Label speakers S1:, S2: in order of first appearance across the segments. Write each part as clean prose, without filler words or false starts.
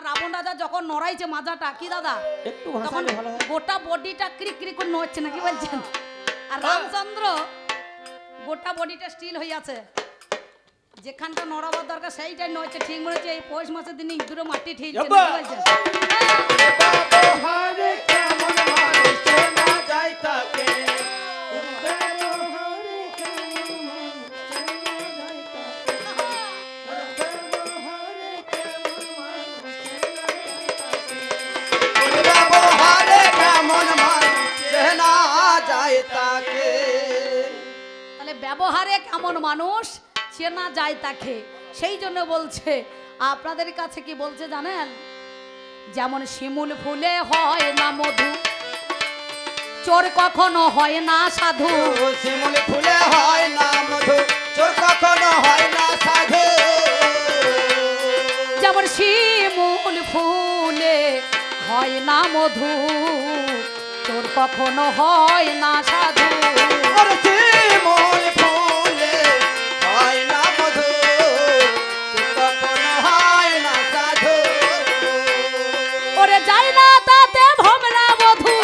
S1: রাবণ রাজা যখন নড়াইছে মাজাটা কি দাদা
S2: একটু
S1: তখন
S2: ভাষালে ভালো হয়।
S1: গোটা বডিটা ক্রিক ক্রিক করে নড়ছে না কি বলছেন আর রামচন্দ্র গোটা বডিটা স্টিল হয়ে আছে যেখানটা নড়াবার দরকার সেইটাই নড়ছে ঠিক মনে হচ্ছে এই পৌষ মাসের দিন ইঁদুরে মাটি ঠিকছে না কি বলছেন
S2: ব্যবহারে কেমন মানুষ চেনা যায় তাকে ব্যবহারে কেমন মানুষ চেনা যায় তাকে ব্যবহারে কেমন মানুষ চেনা যায় তাকে ব্যবহারে কেমন মানুষ চেনা যায় তাকে
S1: তাহলে ব্যবহারে কেমন মানুষ চেনা যায় তাকে সেই জন্য বলছে আপনাদের কাছে কি বলছে জানেন যেমন শিমুল ফুলে হয় না মধু চোর কখনো হয় না সাধু
S2: শিমুল ফুলে হয় না মধু চোর কখনো হয় না সাধু
S1: যেমন শিমুল ফুলে হয় না মধু চোর কখনো হয় না সাধু
S2: আর শিমুল ফুলে হয় না মধু চোর কখনো হয় না সাধু
S1: ওরে যাই না তাতে ভোমরা বধু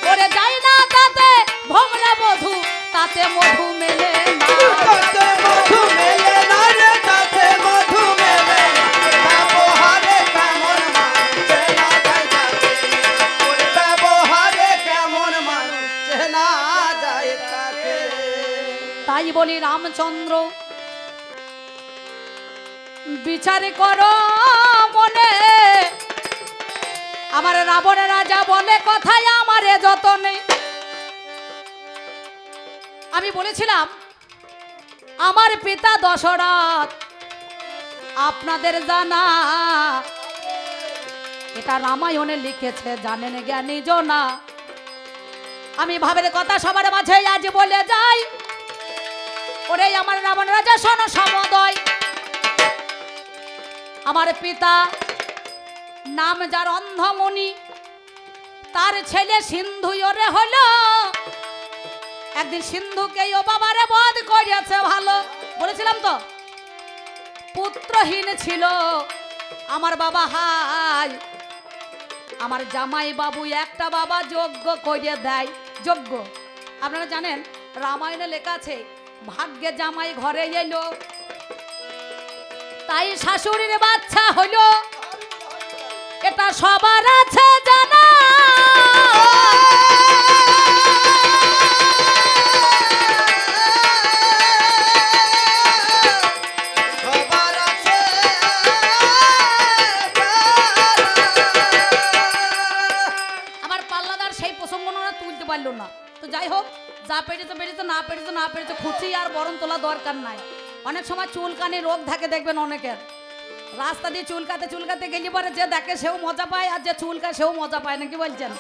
S1: ওরে যাই না তাতে ভোমরা বধু তাতে মধু মেলে না
S2: তাতে মধু মেলে না রে তাতে মধু মেলে না ব্যবহারে কেমন মানুষ চেনা যায় তাকে ওরে ব্যবহারে কেমন মানুষ চেনা যায় তাকে
S1: তাই বলি রামচন্দ্র বিচার করো মনে আমার রাবণ রাজা বলে কথায় আমারে যত নেই আমি বলেছিলাম আমার পিতা দশরথ আপনাদের জানা এটা রামায়ণে লিখেছে জানেন জ্ঞানী জনা আমি ভাবের কথা সবার মাঝে আজ বলে যাই ওরে আমার রাবণ রাজা শোনো সমদয় আমার পিতা নাম যার অন্ধমণি তার ছেলে সিন্ধু ওরে হলো একদিন সিন্ধুকে ও বাবারে বধ করেছে ভালো বলেছিলাম তো পুত্রহীন ছিল আমার বাবা হাই আমার জামাই বাবু একটা বাবা যজ্ঞ করে দেয় যজ্ঞ আপনারা জানেন রামায়ণে লেখা আছে ভাগ্যে জামাই ঘরে এলো তাই শাশুড়ির বাচ্চা হলো এটা সবার আছে জানা
S2: সবার আছে
S1: আমার পাল্লাদার সেই প্রসঙ্গ ওরা তুলতে পারলো না তো যাই হোক যা পেরেছে পেরেছে না পেরেছে না পেরেছে খুঁচি আর বরণ তোলা দরকার নাই অনেক সময় চুলকানি রোগ থাকে দেখবেন অনেকের রাস্তা দিয়ে চুলকাতে চুলকাতে গেলে পরে যে দেখে সেও মজা পায় আর যে চুলকায় সেও মজা পায় না কি বলছেন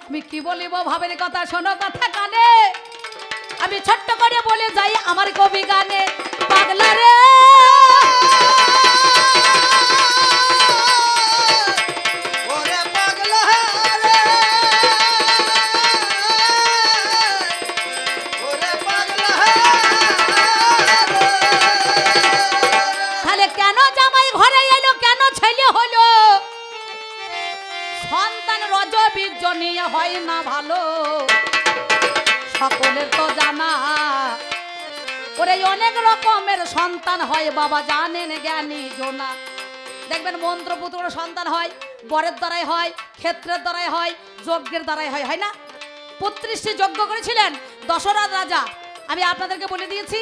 S1: আমি কি বলিব ভাবের কথা শোনো কথা কানে আমি ছোট্ট করে বলে যাই আমার কবি গানে পাগলা রে
S2: ওরে পাগলা রে ওরে পাগলা
S1: তাহলে কেন জামাই ঘরে এলো কেন ছেলে হলো সন্তান রজবীর্য নিয়ে হয় না ভালো সকলের তো জানা ওরে অনেক রকমের সন্তান হয় বাবা জানেন জ্ঞানী জোনা দেখবেন মন্ত্রপুত্র সন্তান হয় বরের দ্বারাই হয় ক্ষেত্রের দ্বারাই হয় যজ্ঞের দ্বারাই হয় হয় না ৩৫টি যজ্ঞ করেছিলেন দশরথ রাজা আমি আপনাদেরকে বলে দিয়েছি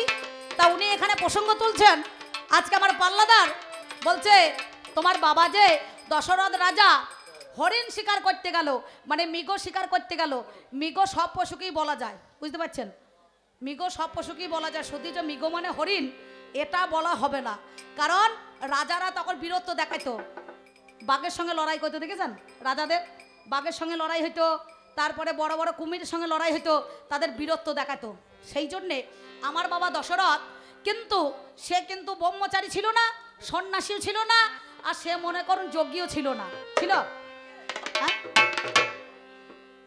S1: তা উনি এখানে প্রসঙ্গ তুলছেন আজকে আমার পাল্লাদার বলছে তোমার বাবা যে দশরথ রাজা হরিণ শিকার করতে গেল মানে মৃগ শিকার করতে গেল মৃগ সব পশুকেই বলা যায় বুঝতে পারছেন মৃগ সব পশুকেই বলা যায় শুধু যে মৃগ মানে হরিণ এটা বলা হবে না কারণ রাজারা তখন বীরত্ব দেখাইতো বাঘের সঙ্গে লড়াই করতে দেখেছেন রাজাদের বাঘের সঙ্গে লড়াই হইতো তারপরে বড় বড় কুমিরের সঙ্গে লড়াই হইতো তাদের বীরত্ব দেখাতো সেই জন্যে আমার বাবা দশরথ কিন্তু সে কিন্তু ব্রহ্মচারী ছিল না সন্ন্যাসীও ছিল না আর সে মনে করুন যজ্ঞীও ছিল না ছিল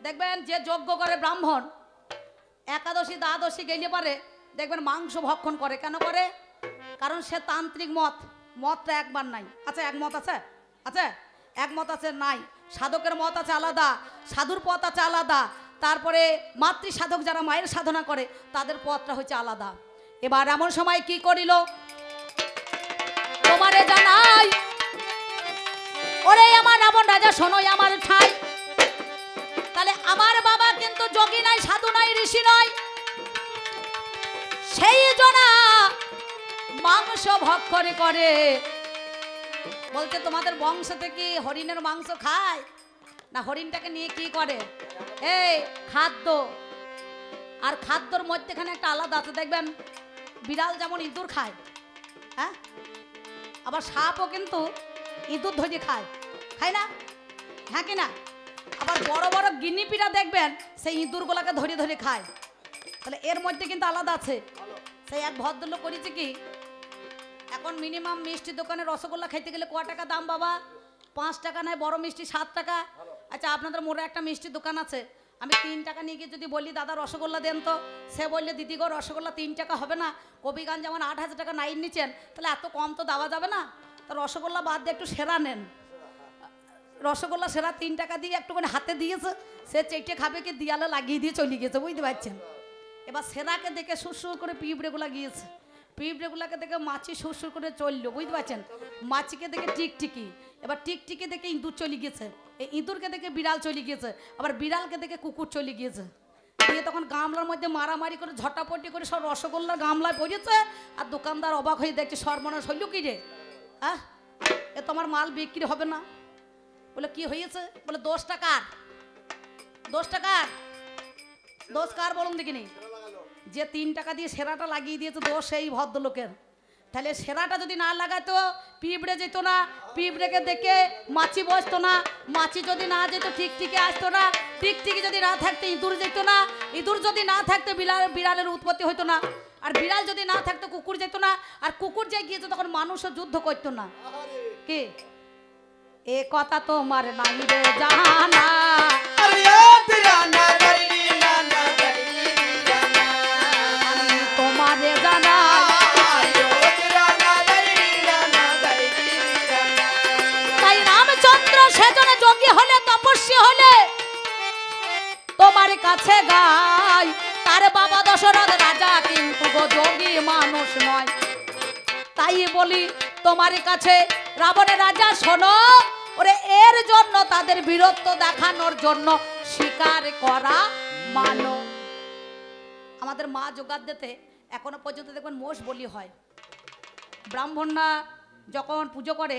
S1: দেখবেন যে যজ্ঞ করে ব্রাহ্মণ একাদশী দ্বাদশী গেলে পারে দেখবেন মাংস ভক্ষণ করে কেন করে কারণ সে তান্ত্রিক মত মতটা একবার নাই। আচ্ছা একমত আছে? আছে একমত আছে? নাই। সাধকের মত আছে আলাদা, সাধুর পথ আছে আলাদা, তারপরে মাতৃ সাধক যারা মায়ের সাধনা করে তাদের পথটা হচ্ছে আলাদা। এবার এমন সময় কি করিল তোমারে জানাই, ওরে আমার রাবণ রাজা শোনোই আমার ঠাই। তাহলে আমার বাবা কিন্তু যোগী নাই, সাধু নাই, ঋষি নয়, সেই জনা মাংস ভক্ষণ করে। বলতে তোমাদের বংশতে কি হরিণের মাংস খায় না? হরিণটাকে নিয়ে কি করে? এই খাদ্য, আর খাদ্যর মধ্যেখানে একটা আলাদা আছে। দেখবেন বিড়াল যেমন ইঁদুর খায়, হ্যাঁ, আবার সাপও কিন্তু ইঁদুর ধরে খায়, খায় না? হ্যাঁ কি না? আবার বড় বড় গিনিপিরা দেখবেন সেই ইঁদুরগুলোকে ধরে ধরে খায়। তাহলে এর মধ্যে কিন্তু আলাদা আছে। সেই এক ভদ্রলোক করেছে কি, এখন মিনিমাম মিষ্টি দোকানে রসগোল্লা খাইতে গেলে ক টাকা দাম বাবা? 5 টাকা নয়, বড় মিষ্টি 7 টাকা। আচ্ছা আপনাদের মোড়ে একটা মিষ্টির দোকান আছে, আমি 3 টাকা নিয়ে গিয়ে যদি বলি দাদা রসগোল্লা দেন তো, সে বললে দিদি গো রসগোল্লা 3 টাকা হবে না, কবিগান যেমন 8,000 টাকা নাইন নিচ্ছেন, তাহলে এত কম তো দেওয়া যাবে না, তো রসগোল্লা বাদ দিয়ে একটু সেরা নেন। রসগোল্লা সেরা 3 টাকা দিয়ে একটুখানি হাতে দিয়েছে, সে চেটে খাবে কি দিয়ালে লাগিয়ে দিয়ে চলে গিয়েছে, বুঝতে পারছেন? এবার সেরাকে দেখে সুরসুর করে পিঁপড়েগুলা গিয়েছে, পিঁপড়েগুলাকে দেখে মাছি সুরসুর করে চললো, বুঝতে পারছেন? মাছিকে দেখে টিকটিকি, এবার টিকটিকি দেখে ইঁদুর চলে গিয়েছে, এই ইঁদুরকে দেখে বিড়াল চলে গিয়েছে, আবার বিড়ালকে দেখে কুকুর চলে গিয়েছে। দিয়ে তখন গামলার মধ্যে মারামারি করে ঝটাপটি করে সব রসগোল্লার গামলায় পড়েছে। আর দোকানদার অবাক হয়ে দেখছে সর্বনাশ হইল কি রে, হ্যাঁ এ তোমার মাল বিক্রি হবে না। বলে কি হয়েছে? বলে দোষটা কার? দোষটা কার? দোষ কার বলুন দেখিনি? যে 3 টাকা দিয়ে সেরাটা লাগিয়ে দিয়েছে, দোষ সেই ভদ্রলোকের। তাহলে সেরাটা যদি না লাগাতো পিঁপড়ে যেত না, পিঁপড়েকে দেখে মাছি বসতো না, মাছি যদি না যেত টিকটিকি আসতো না, টিকটিকি যদি না থাকতো ইঁদুর যেত না, ইঁদুর যদি না থাকতো বিড়ালের উৎপত্তি হতো না, আর বিড়াল যদি না থাকতো কুকুর যেত না, আর কুকুর যে গিয়েছে তখন মানুষও যুদ্ধ করতো না। কি এ কথা তোমার নাই রে জানা? তোমারে জানা তাই রামচন্দ্র সেজন্য যোগী হলে, তপস্বী হলে তোমার কাছে গাই। তার বাবা দশরথ রাজা কিন্তু গো যোগী মানুষ নয়। তাই বলি তোমার কাছে রাবণের রাজা শোনো, ওরে এর জন্য তাদের বীরত্ব দেখানোর জন্য স্বীকার করা মানো। আমাদের মা যোগাদ্দেতে এখনো পর্যন্ত দেখবেন মোষ বলি হয়। ব্রাহ্মণরা যখন পুজো করে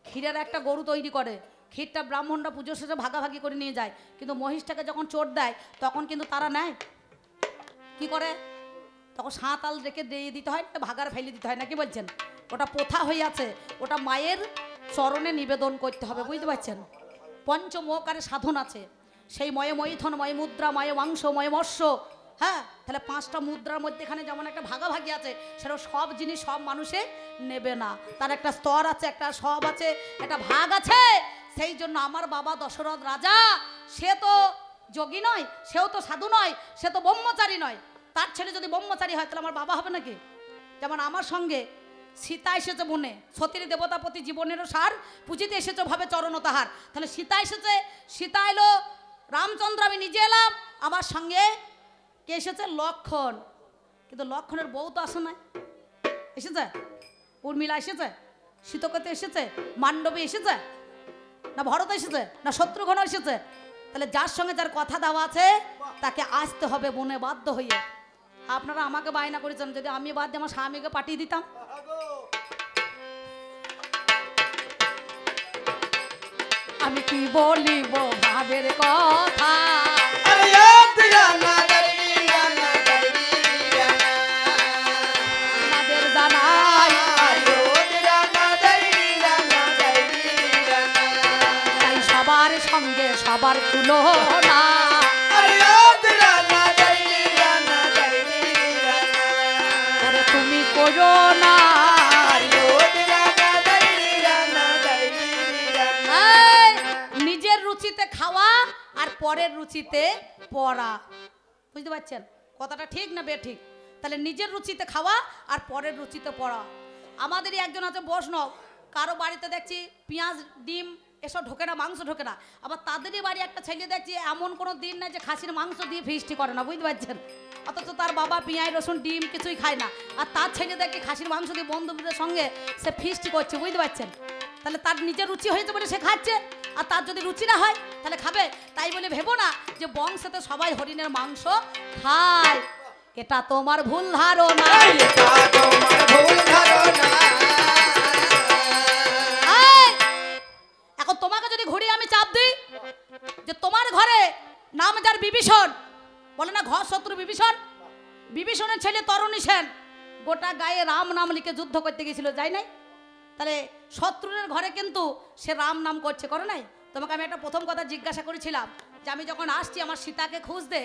S1: ক্ষীরের একটা গরু তৈরি করে, ক্ষীরটা ব্রাহ্মণরা পুজো শেষে ভাগাভাগি করে নিয়ে যায়, কিন্তু মহিষটাকে যখন চোট দেয় তখন কিন্তু তারা নেয় কি করে, তখন সাঁতাল রেখে দিয়ে দিতে হয়, ভাগার ফেলে দিতে হয়, নাকি বলছেন? ওটা প্রথা হয়ে আছে, ওটা মায়ের চরণে নিবেদন করতে হবে, বুঝতে পারছেন? পঞ্চমোকারে সাধন আছে, সেই ময়ে মৈথন, ময়ে মুদ্রা, ময়ে মাংস, ময়ে মৎস্য। হ্যাঁ, তাহলে 5টা মুদ্রার মধ্যে এখানে যেমন একটা ভাগাভাগি আছে, সেটা সব জিনিস সব মানুষে নেবে না, তার একটা স্তর আছে, একটা সব আছে, একটা ভাগ আছে। সেই জন্য আমার বাবা দশরথ রাজা সে তো যোগী নয়, সেও তো সাধু নয়, সে তো ব্রহ্মচারী নয়। তার ছেলে যদি ব্রহ্মচারী হয় তাহলে আমার বাবা হবে নাকি? যেমন আমার সঙ্গে সীতা এসেছে বনে, সতীর দেবতাপতি জীবনেরও সার, পুজিতে এসেছে ভাবে চরণ তাহার। তাহলে সীতা এসেছে, সীতা এলো, রামচন্দ্র আমি নিজে এলাম, আমার সঙ্গে কে এসেছে? লক্ষণ। কিন্তু লক্ষণের বউ তো আসে নাই, এসেছে? উর্মিলা এসেছে, শীতকতে এসেছে, মান্ডবী এসেছে, না ভরত এসেছে, না শত্রুঘ্ন এসেছে? তাহলে যার সঙ্গে যার কথা দেওয়া আছে তাকে আসতে হবে বনে বাধ্য হয়ে। আপনারা আমাকে বায়না করেছেন, যদি আমি বাদ দিয়ে আমার স্বামীকে পাঠিয়ে দিতাম, আমি কি বলিব ভাবের কথা? আমাদের জানাই তাই সবার সঙ্গে সবার তুলনা, তুমি করো না। নিজের রুচিতে খাওয়া আর পরের রুচিতে পড়া, বুঝতে পারছেন কথাটা ঠিক না বেঠিক? তাহলে নিজের রুচিতে খাওয়া আর পরের রুচিতে পড়া। আমাদেরই একজন আছে বৈষ্ণব, কারো বাড়িতে দেখছি পেঁয়াজ ডিম এসব ঢোকে না, মাংস ঢোকে না। আবার তাদেরই বাড়ি একটা ছেলে দেখছি এমন কোনো দিন নাই যে খাসির মাংস দিয়ে ফিস্টি করে না, বুঝতে পারছেন? অথচ তার বাবা পেঁয়াজ রসুন ডিম কিছুই খায় না, আর তার ছেলে দেখি খাসির মাংস দিয়ে বন্ধুদের সঙ্গে সে ফিস্টি করছে, বুঝতে পারছেন? তাহলে তার নিজের রুচি হয়েছে বলে সে খাচ্ছে, আর তার যদি রুচি না হয় তাহলে খাবে? তাই বলে ভেবো না যে বংশেতে সবাই হরিণের মাংস খায়, এটা তোমার ভুল ধারণা।
S2: এটা তোমার ভুল ধারণা।
S1: এই, এখন তোমাকে যদি ঘুরিয়ে আমি চাপ দিই যে তোমার ঘরে নাম যার বিভীষণ, বলে না ঘর শত্রু বিভীষণ, বিভীষণের ছেলে তরুণী সেন গোটা গায়ে রাম নাম লিখে যুদ্ধ করতে গেছিল, যাই নাই? তাহলে শত্রুর ঘরে কিন্তু সে রাম নাম করছে, করে নাই? তোমাকে আমি একটা প্রথম কথা জিজ্ঞাসা করেছিলাম যে আমি যখন আসছি আমার সীতাকে খুঁজতে,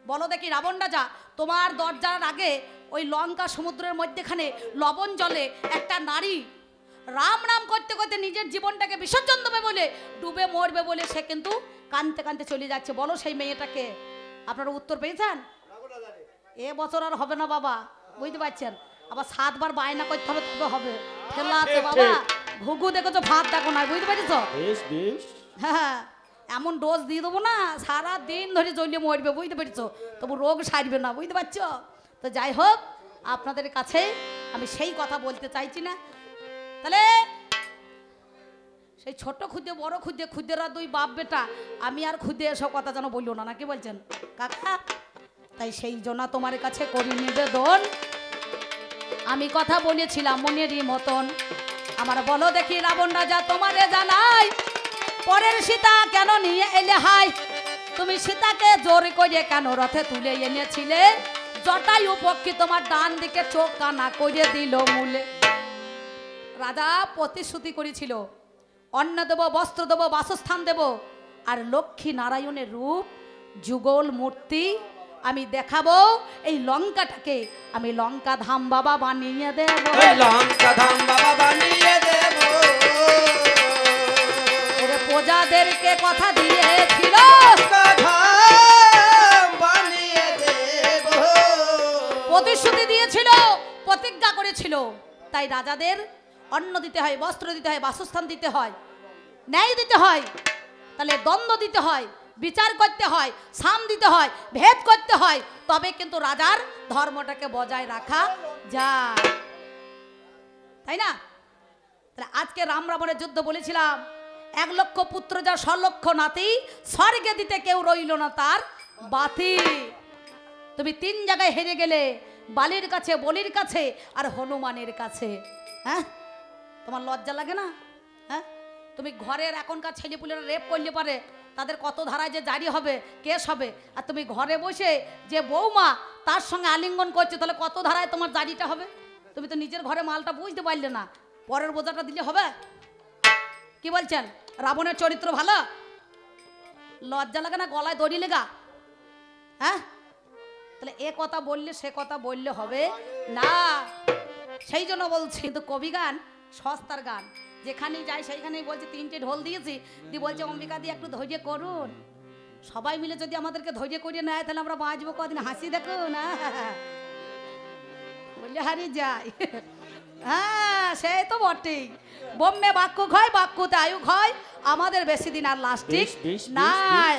S1: বলো দেখি রাবণ রাজা তোমার দরজার আগে ওই লঙ্কা সমুদ্রের মধ্যেখানে লবণ জলে একটা নারী রাম নাম করতে করতে নিজের জীবনটাকে বিসর্জন দেবে বলে, ডুবে মরবে বলে সে কিন্তু কাঁদতে কাঁদতে চলে যাচ্ছে, বলো সেই মেয়েটাকে? আপনারা উত্তর পেয়েছেন? এ বছর আর হবে না বাবা, বুঝতে পারছেন? আবার 7 বার বায়না করতে হবে তবে হবে, ঠেলা আছে বাবা। ঘুঘু দেখেছো ভাত দেখো না, বুঝতে পারছো? হ্যাঁ, এমন ডোজ দিয়ে দেবো না সারা দিন ধরে জ্বলিয়ে মরবে, বুঝতে পারছো? তবু রোগ সারবে না, বুঝতে পারছো? তো যাই হোক, আপনাদের কাছে আমি সেই কথা বলতে চাইছি না। তাহলে সেই ছোট খুদে বড় খুদে, খুদেরা 2 বাপ বেটা, আমি আর খুদে এসব কথা যেন বললো না, নাকি বলছেন কাকা? তাই সেই জন্য তোমার কাছে করি নিবেদন, আমি কথা বলেছিলাম মনেরই মতন। আমার বলো দেখি রাবণ রাজা তোমারে জানাই, পরের সীতা কেন নিয়ে এলে হাই? তুমি সীতাকে জোর করে কেন রথে তুলে এনেছিলে? জটায়ু পক্ষী তোমার ডান দিকে চোখ কানা করে দিল মূলে। রাজা প্রতিশ্রুতি করেছিল অন্ন দেব, বস্ত্র দেব, বাসস্থান দেব, আর লক্ষ্মী নারায়ণের রূপ যুগল মূর্তি আমি দেখাবো। এই লঙ্কাটাকে আমি লঙ্কা ধাম বাবা বানিয়ে দেব,
S2: লঙ্কা ধাম বাবা বানিয়ে দেব।
S1: প্রজাদেরকে কথা দিয়েছিল
S2: লঙ্কা ধাম বানিয়ে দেব।
S1: প্রতিশ্রুতি দিয়েছিল, প্রতিজ্ঞা করেছিল। তাই রাজাদের অন্ন দিতে হয়, বস্ত্র দিতে হয়, বাসস্থান দিতে হয়, ন্যায় দিতে হয়, তাহলে দ্বন্দ্ব দিতে হয়, বিচার করতে হয়, সাম দিতে হয়, ভেদ করতে হয়, তবে কিন্তু রাজার ধর্মটাকে বজায় রাখা যায়, তাই না? তাহলে আজকে রাম রাবণের যুদ্ধ বলেছিলাম, 1 লক্ষ পুত্র যা 100 লক্ষ নাতি, স্বর্গে দিতে কেউ রইল না তার বাতি। তুমি 3 জায়গায় হেরে গেলে, বালির কাছে, বলির কাছে, আর হনুমানের কাছে। হ্যাঁ, তোমার লজ্জা লাগে না? হ্যাঁ, তুমি ঘরের এখনকার ছেলেপুলেরা রেপ করলে পারে, তাদের কত ধারায় যে জারি হবে, কেস হবে, আর তুমি ঘরে বসে যে বৌমা তার সঙ্গে আলিঙ্গন করছো, তাহলে কত ধারায় তোমার জারিটা হবে? তুমি তো নিজের ঘরে মালটা বুঝতে পারলে না, পরের বোঝাটা দিলে হবে? কি বলছেন? রাবণের চরিত্র ভালো? লজ্জা লাগে না? গলায় দড়ি লেগা? হ্যাঁ, তাহলে এ কথা বললে সে কথা বললে হবে না, সেই জন্য বলছি। কিন্তু কবি গান সস্তার গান, যেখানেই যাই সেইখানেই বলছে 3টে ঢোল দিয়েছি, দিয়ে বলছে অম্বিকা দিয়ে একটু ধৈর্য করুন। সবাই মিলে যদি আমাদেরকে ধৈর্য করিয়ে নেয় তাহলে আমরা বাঁচবো কদিন, হাসি দেখো না বললে হারিয়ে যাই। হ্যাঁ, সেই তো বটেই, বোম্বে বাক্য ক্ষয়, বাক্যতে আয়ু ক্ষয়, আমাদের বেশি দিন আর লাস্টিক নাই।